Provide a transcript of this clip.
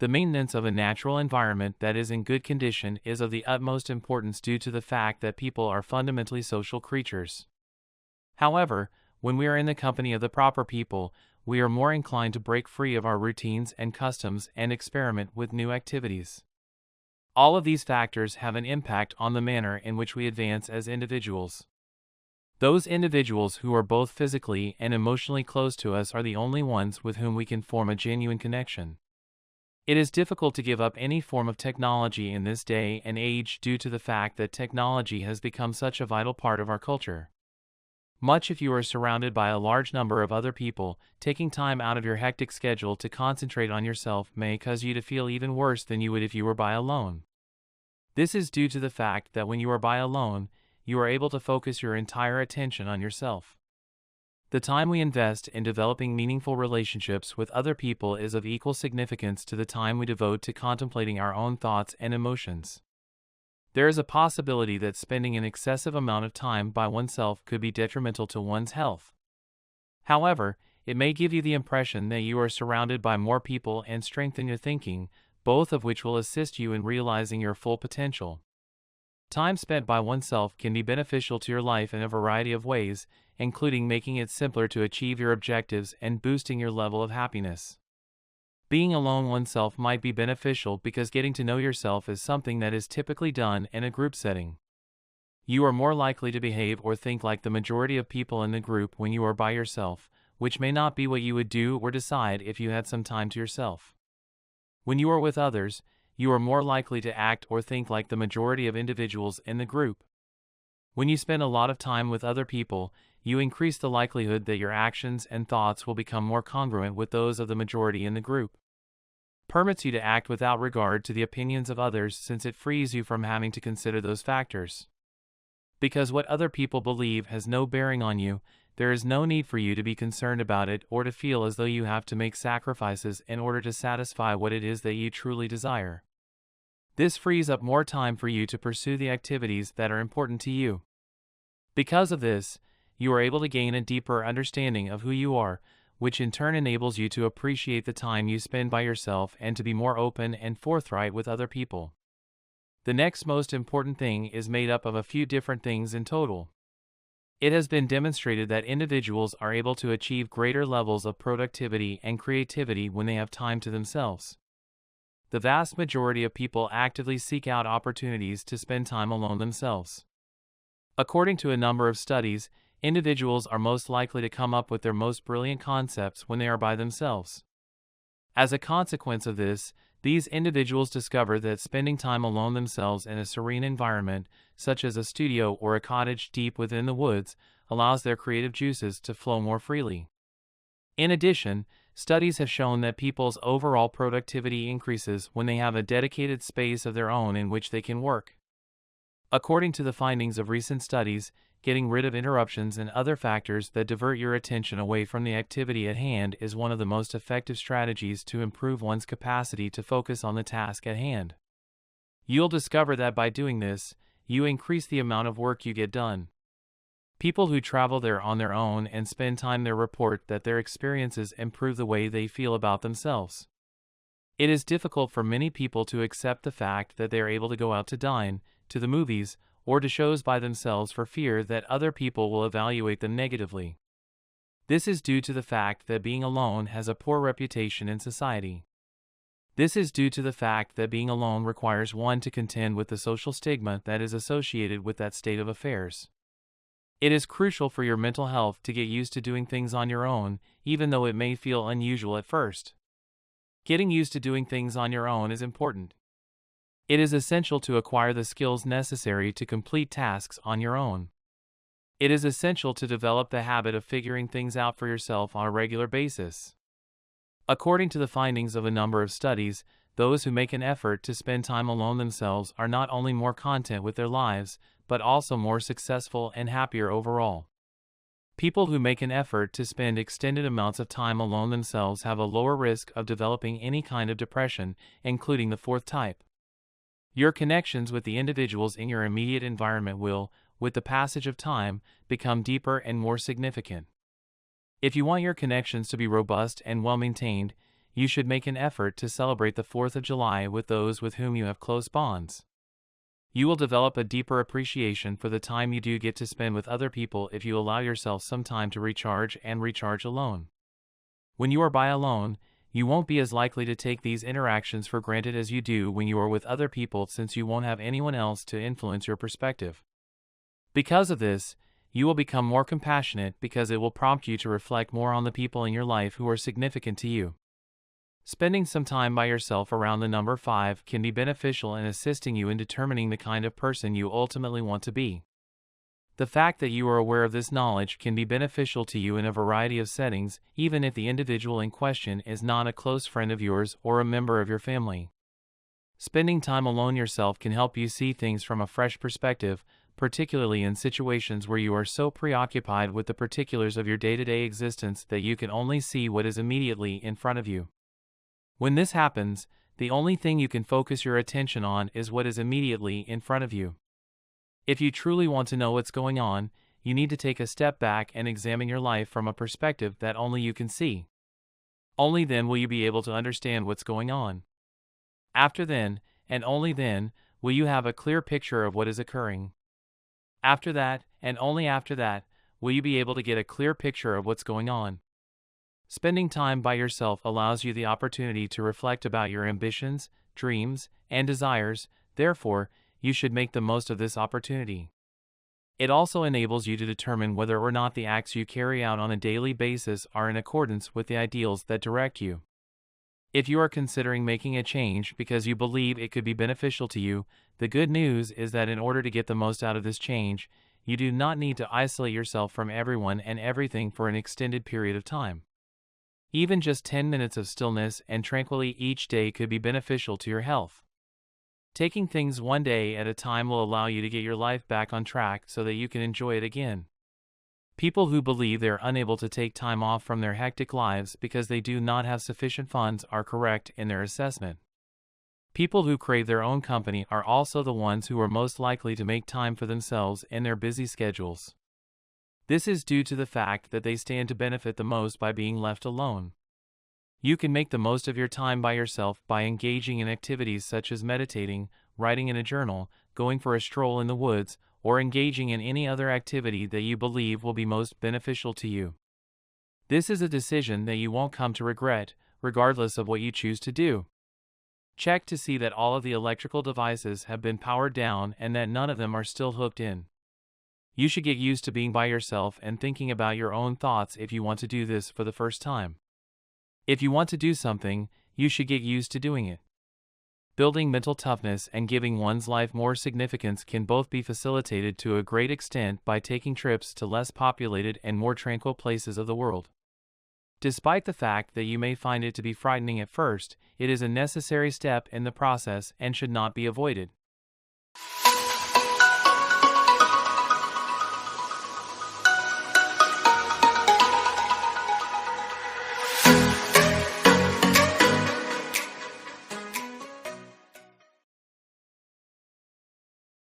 The maintenance of a natural environment that is in good condition is of the utmost importance due to the fact that people are fundamentally social creatures. However, when we are in the company of the proper people, we are more inclined to break free of our routines and customs and experiment with new activities. All of these factors have an impact on the manner in which we advance as individuals. Those individuals who are both physically and emotionally close to us are the only ones with whom we can form a genuine connection. It is difficult to give up any form of technology in this day and age due to the fact that technology has become such a vital part of our culture. Much if you are surrounded by a large number of other people, taking time out of your hectic schedule to concentrate on yourself may cause you to feel even worse than you would if you were by alone. This is due to the fact that when you are by alone, you are able to focus your entire attention on yourself. The time we invest in developing meaningful relationships with other people is of equal significance to the time we devote to contemplating our own thoughts and emotions. There is a possibility that spending an excessive amount of time by oneself could be detrimental to one's health. However, it may give you the impression that you are surrounded by more people and strengthen your thinking, both of which will assist you in realizing your full potential. Time spent by oneself can be beneficial to your life in a variety of ways, including making it simpler to achieve your objectives and boosting your level of happiness. Being alone oneself might be beneficial because getting to know yourself is something that is typically done in a group setting. You are more likely to behave or think like the majority of people in the group when you are by yourself, which may not be what you would do or decide if you had some time to yourself. When you are with others, you are more likely to act or think like the majority of individuals in the group. When you spend a lot of time with other people, you increase the likelihood that your actions and thoughts will become more congruent with those of the majority in the group. Permits you to act without regard to the opinions of others since it frees you from having to consider those factors. Because what other people believe has no bearing on you, there is no need for you to be concerned about it or to feel as though you have to make sacrifices in order to satisfy what it is that you truly desire. This frees up more time for you to pursue the activities that are important to you. Because of this, you are able to gain a deeper understanding of who you are, which in turn enables you to appreciate the time you spend by yourself and to be more open and forthright with other people. The next most important thing is made up of a few different things in total. It has been demonstrated that individuals are able to achieve greater levels of productivity and creativity when they have time to themselves. The vast majority of people actively seek out opportunities to spend time alone themselves. According to a number of studies, individuals are most likely to come up with their most brilliant concepts when they are by themselves. As a consequence of this, these individuals discover that spending time alone themselves in a serene environment, such as a studio or a cottage deep within the woods, allows their creative juices to flow more freely. In addition, studies have shown that people's overall productivity increases when they have a dedicated space of their own in which they can work. According to the findings of recent studies, getting rid of interruptions and other factors that divert your attention away from the activity at hand is one of the most effective strategies to improve one's capacity to focus on the task at hand. You'll discover that by doing this, you increase the amount of work you get done. People who travel there on their own and spend time there report that their experiences improve the way they feel about themselves. It is difficult for many people to accept the fact that they are able to go out to dine, to the movies, or to shows by themselves for fear that other people will evaluate them negatively. This is due to the fact that being alone has a poor reputation in society. This is due to the fact that being alone requires one to contend with the social stigma that is associated with that state of affairs. It is crucial for your mental health to get used to doing things on your own, even though it may feel unusual at first. Getting used to doing things on your own is important. It is essential to acquire the skills necessary to complete tasks on your own. It is essential to develop the habit of figuring things out for yourself on a regular basis. According to the findings of a number of studies, those who make an effort to spend time alone themselves are not only more content with their lives, but also more successful and happier overall. People who make an effort to spend extended amounts of time alone themselves have a lower risk of developing any kind of depression, including the fourth type. Your connections with the individuals in your immediate environment will, with the passage of time, become deeper and more significant. If you want your connections to be robust and well-maintained, you should make an effort to celebrate the 4th of July with those with whom you have close bonds. You will develop a deeper appreciation for the time you do get to spend with other people if you allow yourself some time to recharge and recharge alone. When you are by alone, you won't be as likely to take these interactions for granted as you do when you are with other people, since you won't have anyone else to influence your perspective. Because of this, you will become more compassionate because it will prompt you to reflect more on the people in your life who are significant to you. Spending some time by yourself around the number 5 can be beneficial in assisting you in determining the kind of person you ultimately want to be. The fact that you are aware of this knowledge can be beneficial to you in a variety of settings, even if the individual in question is not a close friend of yours or a member of your family. Spending time alone yourself can help you see things from a fresh perspective, particularly in situations where you are so preoccupied with the particulars of your day-to-day existence that you can only see what is immediately in front of you. When this happens, the only thing you can focus your attention on is what is immediately in front of you. If you truly want to know what's going on, you need to take a step back and examine your life from a perspective that only you can see. Only then will you be able to understand what's going on. After then, and only then, will you have a clear picture of what is occurring. After that, and only after that, will you be able to get a clear picture of what's going on. Spending time by yourself allows you the opportunity to reflect about your ambitions, dreams, and desires. Therefore, you should make the most of this opportunity. It also enables you to determine whether or not the acts you carry out on a daily basis are in accordance with the ideals that direct you. If you are considering making a change because you believe it could be beneficial to you, the good news is that in order to get the most out of this change, you do not need to isolate yourself from everyone and everything for an extended period of time. Even just 10 minutes of stillness and tranquility each day could be beneficial to your health. Taking things one day at a time will allow you to get your life back on track so that you can enjoy it again. People who believe they are unable to take time off from their hectic lives because they do not have sufficient funds are correct in their assessment. People who crave their own company are also the ones who are most likely to make time for themselves in their busy schedules. This is due to the fact that they stand to benefit the most by being left alone. You can make the most of your time by yourself by engaging in activities such as meditating, writing in a journal, going for a stroll in the woods, or engaging in any other activity that you believe will be most beneficial to you. This is a decision that you won't come to regret, regardless of what you choose to do. Check to see that all of the electrical devices have been powered down and that none of them are still hooked in. You should get used to being by yourself and thinking about your own thoughts if you want to do this for the first time. If you want to do something, you should get used to doing it. Building mental toughness and giving one's life more significance can both be facilitated to a great extent by taking trips to less populated and more tranquil places of the world. Despite the fact that you may find it to be frightening at first, it is a necessary step in the process and should not be avoided.